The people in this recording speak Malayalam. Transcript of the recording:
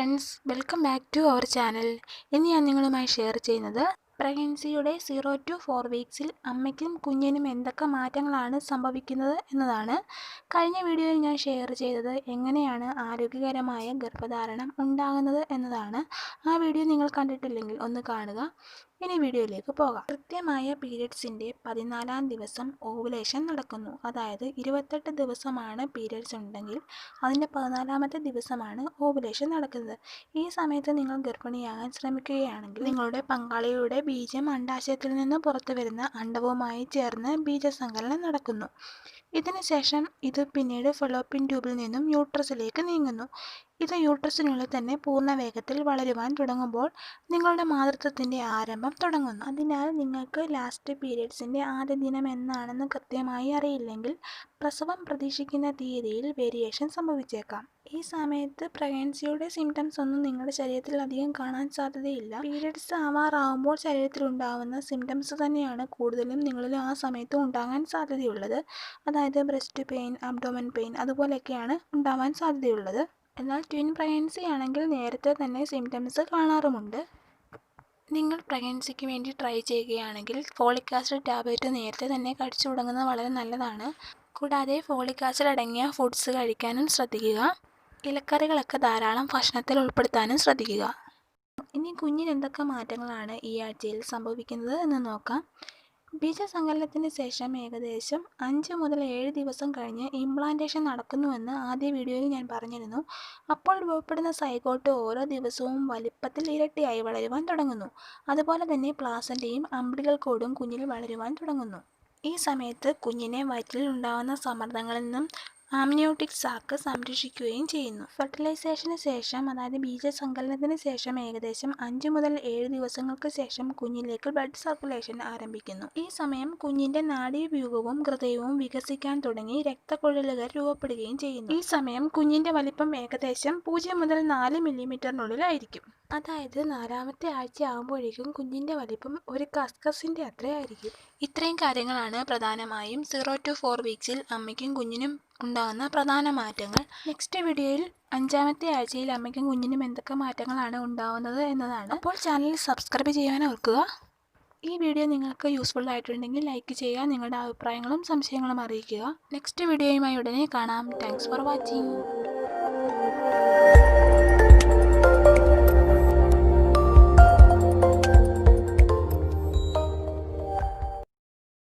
Friends, welcome back to our channel. ഇന്ന് ഞാൻ നിങ്ങളുമായി ഷെയർ ചെയ്യുന്നത് പ്രഗ്നൻസിയുടെ 0 to 4 വീക്സിൽ അമ്മയ്ക്കും കുഞ്ഞിനും എന്തൊക്കെ മാറ്റങ്ങളാണ് സംഭവിക്കുന്നത് എന്നതാണ്. കഴിഞ്ഞ വീഡിയോയിൽ ഞാൻ ഷെയർ ചെയ്തത് എങ്ങനെയാണ് ആരോഗ്യകരമായ ഗർഭധാരണം ഉണ്ടാകുന്നത് എന്നതാണ്. ആ വീഡിയോ നിങ്ങൾ കണ്ടിട്ടില്ലെങ്കിൽ ഒന്ന് കാണുക. ഇനി വീഡിയോയിലേക്ക് പോകാം. കൃത്യമായ പീരിയഡ്സിൻ്റെ 14-ാം ദിവസം ഓവുലേഷൻ നടക്കുന്നു. അതായത് 28 ദിവസമാണ് പീരിയഡ്സ് ഉണ്ടെങ്കിൽ അതിൻ്റെ 14-ാമത്തെ ദിവസമാണ് ഓവുലേഷൻ നടക്കുന്നത്. ഈ സമയത്ത് നിങ്ങൾ ഗർഭിണിയാകാൻ ശ്രമിക്കുകയാണെങ്കിൽ നിങ്ങളുടെ പങ്കാളിയുടെ ബീജം അണ്ഡാശയത്തിൽ നിന്ന് പുറത്തു വരുന്ന അണ്ഡവുമായി ചേർന്ന് ബീജസങ്കലനം നടക്കുന്നു. ഇതിനുശേഷം ഇത് പിന്നീട് ഫലോപ്പിൻ ട്യൂബിൽ നിന്നും യൂട്രസിലേക്ക് നീങ്ങുന്നു. ഇത് യൂട്രസിനുള്ളിൽ തന്നെ പൂർണ്ണ വേഗത്തിൽ വളരുവാൻ തുടങ്ങുമ്പോൾ നിങ്ങളുടെ മാതൃത്വത്തിൻ്റെ ആരംഭം തുടങ്ങുന്നു. അതിനാൽ നിങ്ങൾക്ക് ലാസ്റ്റ് പീരിയഡ്സിൻ്റെ ആദ്യ ദിനം എന്നാണെന്ന് കൃത്യമായി അറിയില്ലെങ്കിൽ പ്രസവം പ്രതീക്ഷിക്കുന്ന തീയതിയിൽ വേരിയേഷൻ സംഭവിച്ചേക്കാം. ഈ സമയത്ത് പ്രഗ്നൻസിയുടെ സിംറ്റംസ് ഒന്നും നിങ്ങളുടെ ശരീരത്തിൽ അധികം കാണാൻ സാധ്യതയില്ല. പീരിയഡ്സ് ആവാറാവുമ്പോൾ ശരീരത്തിലുണ്ടാവുന്ന സിംറ്റംസ് തന്നെയാണ് കൂടുതലും നിങ്ങളിൽ ആ സമയത്ത് ഉണ്ടാകാൻ സാധ്യതയുള്ളത്. അതായത് ബ്രസ്റ്റ് പെയിൻ, അബ്ഡോമൻ പെയിൻ അതുപോലെയൊക്കെയാണ് ഉണ്ടാവാൻ സാധ്യതയുള്ളത്. എന്നാൽ ട്വിൻ പ്രഗ്നൻസി ആണെങ്കിൽ നേരത്തെ തന്നെ സിംറ്റംസ് കാണാറുമുണ്ട്. നിങ്ങൾ പ്രഗ്നൻസിക്ക് വേണ്ടി ട്രൈ ചെയ്യുകയാണെങ്കിൽ ഫോളിക് ആസിഡ് ടാബ്ലറ്റ് നേരത്തെ തന്നെ കഴിച്ചു തുടങ്ങുന്നത് വളരെ നല്ലതാണ്. കൂടാതെ ഫോളിക് ആസിഡ് അടങ്ങിയ ഫുഡ്സ് കഴിക്കാനും ശ്രദ്ധിക്കുക. ഇലക്കറികളൊക്കെ ധാരാളം ഭക്ഷണത്തിൽ ഉൾപ്പെടുത്താനും ശ്രദ്ധിക്കുക. ഇനി കുഞ്ഞിന് എന്തൊക്കെ മാറ്റങ്ങളാണ് ഈ ആഴ്ചയിൽ സംഭവിക്കുന്നത് എന്ന് നോക്കാം. ബീജസങ്കലനത്തിന് ശേഷം ഏകദേശം 5 മുതൽ 7 ദിവസം കഴിഞ്ഞ് ഇംപ്ലാന്റേഷൻ നടക്കുന്നുവെന്ന് ആദ്യ വീഡിയോയിൽ ഞാൻ പറഞ്ഞിരുന്നു. അപ്പോൾ രൂപപ്പെടുന്ന സൈഗോട്ട് ഓരോ ദിവസവും വലിപ്പത്തിൽ ഇരട്ടിയായി വളരുവാൻ തുടങ്ങുന്നു. അതുപോലെ തന്നെ പ്ലാസൻ്റയും അംബിലിക്കൽ കോഡും കുഞ്ഞിൽ വളരുവാൻ തുടങ്ങുന്നു. ഈ സമയത്ത് കുഞ്ഞിനെ വയറ്റിൽ ഉണ്ടാകുന്ന സമ്മർദ്ദങ്ങളിൽ നിന്നും ആംനിയോട്ടിക് സാക്ക് സംരക്ഷിക്കുകയും ചെയ്യുന്നു. ഫെർട്ടിലൈസേഷന് ശേഷം, അതായത് ബീജസങ്കലനത്തിന് ശേഷം ഏകദേശം 5 മുതൽ 7 ദിവസങ്ങൾക്ക് ശേഷം കുഞ്ഞിലേക്ക് ബ്ലഡ് സർക്കുലേഷൻ ആരംഭിക്കുന്നു. ഈ സമയം കുഞ്ഞിൻ്റെ നാഡീവ്യൂഹവും ഹൃദയവും വികസിക്കാൻ തുടങ്ങി രക്തക്കുഴലുകൾ രൂപപ്പെടുകയും ചെയ്യുന്നു. ഈ സമയം കുഞ്ഞിൻ്റെ വലിപ്പം ഏകദേശം 0 മുതൽ 4 മില്ലിമീറ്ററിനുള്ളിലായിരിക്കും. അതായത് 4-ാമത്തെ ആഴ്ച ആകുമ്പോഴേക്കും കുഞ്ഞിൻ്റെ വലിപ്പം ഒരു കസ്കസിൻ്റെ അത്രയായിരിക്കും. ഇത്രയും കാര്യങ്ങളാണ് പ്രധാനമായും 0 to 4 വീക്സിൽ അമ്മയ്ക്കും കുഞ്ഞിനും ഉണ്ടാകുന്ന പ്രധാന മാറ്റങ്ങൾ. നെക്സ്റ്റ് വീഡിയോയിൽ 5-ാമത്തെ ആഴ്ചയിൽ അമ്മയ്ക്കും കുഞ്ഞിനും എന്തൊക്കെ മാറ്റങ്ങളാണ് ഉണ്ടാവുന്നത് എന്നതാണ്. അപ്പോൾ ചാനൽ സബ്സ്ക്രൈബ് ചെയ്യാൻ ഓർക്കുക. ഈ വീഡിയോ നിങ്ങൾക്ക് യൂസ്ഫുൾ ആയിട്ടുണ്ടെങ്കിൽ ലൈക്ക് ചെയ്യുക. നിങ്ങളുടെ അഭിപ്രായങ്ങളും സംശയങ്ങളും അറിയിക്കുക. നെക്സ്റ്റ് വീഡിയോയുമായി ഉടനെ കാണാം. Thanks for watching.